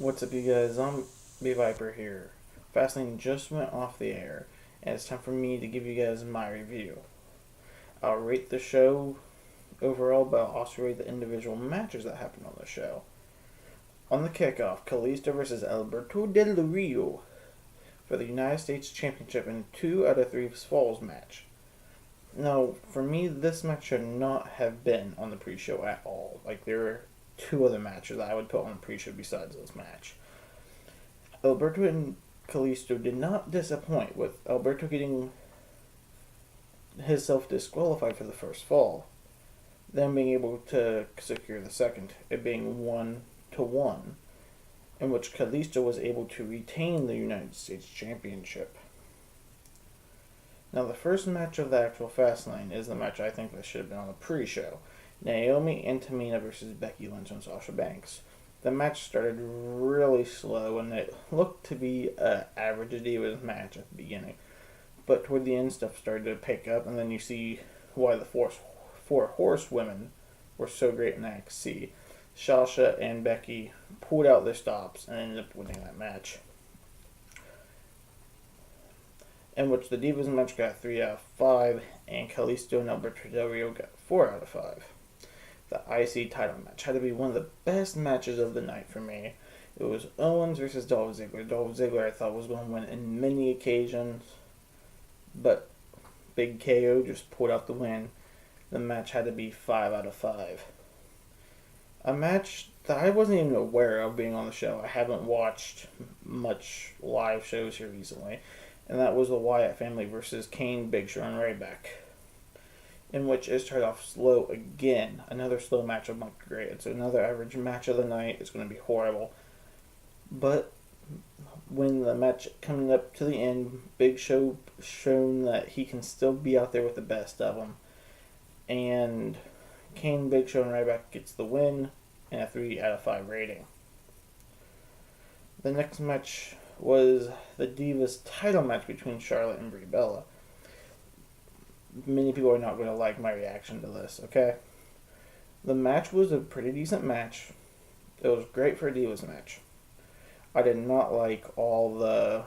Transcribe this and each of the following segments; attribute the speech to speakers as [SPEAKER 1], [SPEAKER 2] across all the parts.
[SPEAKER 1] What's up, you guys? B Viper here. Fastlane just went off the air, and it's time for me to give you guys my review. I'll rate the show overall, but I'll also rate the individual matches that happened on the show. On the kickoff, Kalisto versus Alberto Del Rio for the United States Championship in a 2 out of 3 falls match. Now, for me, this match should not have been on the pre-show at all. Like, there are two other matches that I would put on the pre-show besides this match. Alberto and Kalisto did not disappoint, with Alberto getting himself disqualified for the first fall, then being able to secure the second, it being 1-1, in which Kalisto was able to retain the United States Championship. Now, the first match of the actual Fastlane is the match I think that should have been on the pre-show. Naomi and Tamina versus Becky Lynch and Sasha Banks. The match started really slow, and it looked to be an average Divas match at the beginning. But toward the end, stuff started to pick up, and then you see why the four horsewomen were so great in NXT. Sasha and Becky pulled out their stops and ended up winning that match, in which the Divas match got 3 out of 5, and Kalisto and Alberto Del Rio got 4 out of 5. The IC title match had to be one of the best matches of the night for me. It was Owens versus Dolph Ziggler. Dolph Ziggler I thought was going to win in many occasions, but Big KO just pulled out the win. The match had to be 5 out of 5. A match that I wasn't even aware of being on the show. I haven't watched much live shows here recently, and that was the Wyatt family versus Kane, Big Show, and Ryback, in which it started off slow again. Another slow match of not great. It's another average match of the night. It's going to be horrible. But when the match coming up to the end, Big Show shown that he can still be out there with the best of them. And Kane, Big Show, and Ryback gets the win and a 3 out of 5 rating. The next match was the Divas title match between Charlotte and Brie Bella. Many people are not going to like my reaction to this, okay? The match was a pretty decent match. It was great for a Divas match. I did not like all the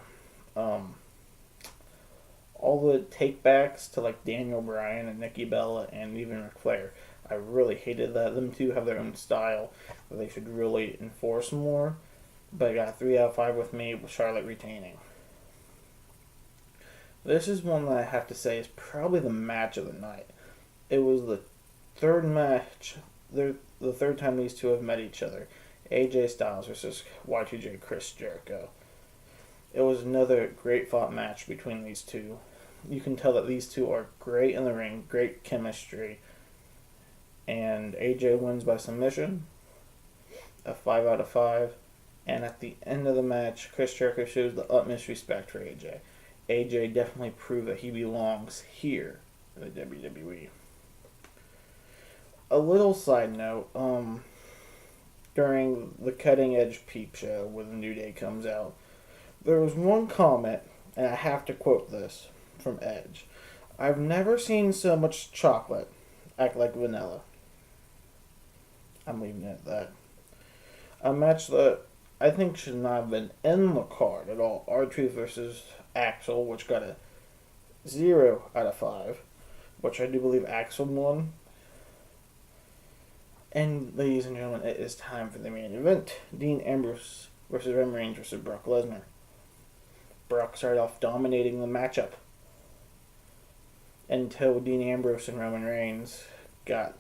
[SPEAKER 1] takebacks to like Daniel Bryan and Nikki Bella and even Ric Flair. I really hated that. Them two have their own style that they should really enforce more. But I got 3 out of 5 with me, with Charlotte retaining. This is one that I have to say is probably the match of the night. It was the third match, the third time these two have met each other. AJ Styles versus Y2J Chris Jericho. It was another great fought match between these two. You can tell that these two are great in the ring, great chemistry. And AJ wins by submission, a 5 out of 5. And at the end of the match, Chris Jericho shows the utmost respect for AJ. AJ definitely proved that he belongs here in the WWE. A little side note, during the Cutting Edge Peep Show where the New Day comes out, there was one comment, and I have to quote this from Edge. "I've never seen so much chocolate act like vanilla." I'm leaving it at that. A match that I think should not have been in the card at all. R-Truth versus Axel, which got a 0 out of 5, which I do believe Axel won. And ladies and gentlemen, it is time for the main event. Dean Ambrose versus Roman Reigns versus Brock Lesnar. Brock started off dominating the matchup until Dean Ambrose and Roman Reigns got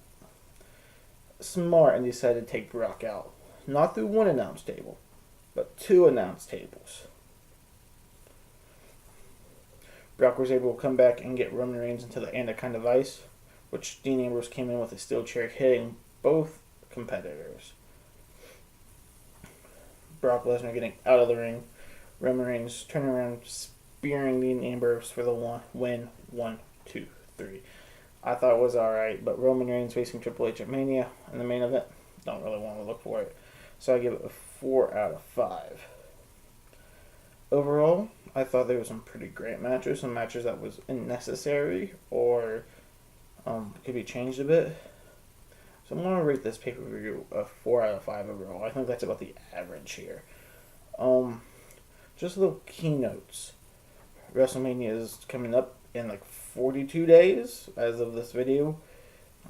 [SPEAKER 1] smart and decided to take Brock out. Not through one announce table, but 2 announce tables. Brock was able to come back and get Roman Reigns into the Anaconda Vice, which Dean Ambrose came in with a steel chair, hitting both competitors. Brock Lesnar getting out of the ring. Roman Reigns turning around, spearing Dean Ambrose for the win. 1, 2, 3. I thought it was alright, but Roman Reigns facing Triple H at Mania in the main event, don't really want to look for it. So I give it a 4 out of 5. Overall, I thought there were some pretty great matches, some matches that was unnecessary or could be changed a bit. So I'm going to rate this pay-per-view a 4 out of 5 overall. I think that's about the average here. Just little keynotes. WrestleMania is coming up in like 42 days as of this video.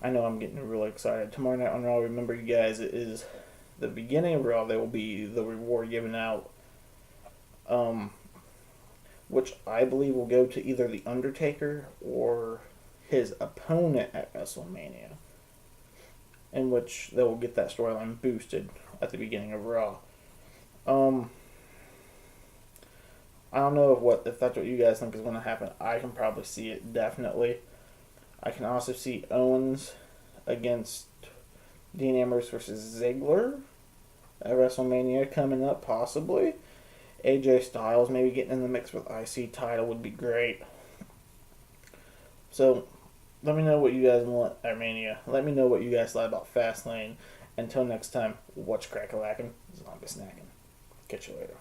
[SPEAKER 1] I know I'm getting really excited. Tomorrow night on Raw, remember you guys, it is the beginning of Raw. There will be the reward given out, which I believe will go to either The Undertaker or his opponent at WrestleMania, in which they will get that storyline boosted at the beginning of Raw. I don't know if that's what you guys think is going to happen. I can probably see it, definitely. I can also see Owens against Dean Ambrose versus Ziggler at WrestleMania coming up, possibly. AJ Styles maybe getting in the mix with IC title would be great. So, let me know what you guys want at Mania. Let me know what you guys thought about Fastlane. Until next time, what's crack-a-lackin'? Zombie snacking. Catch you later.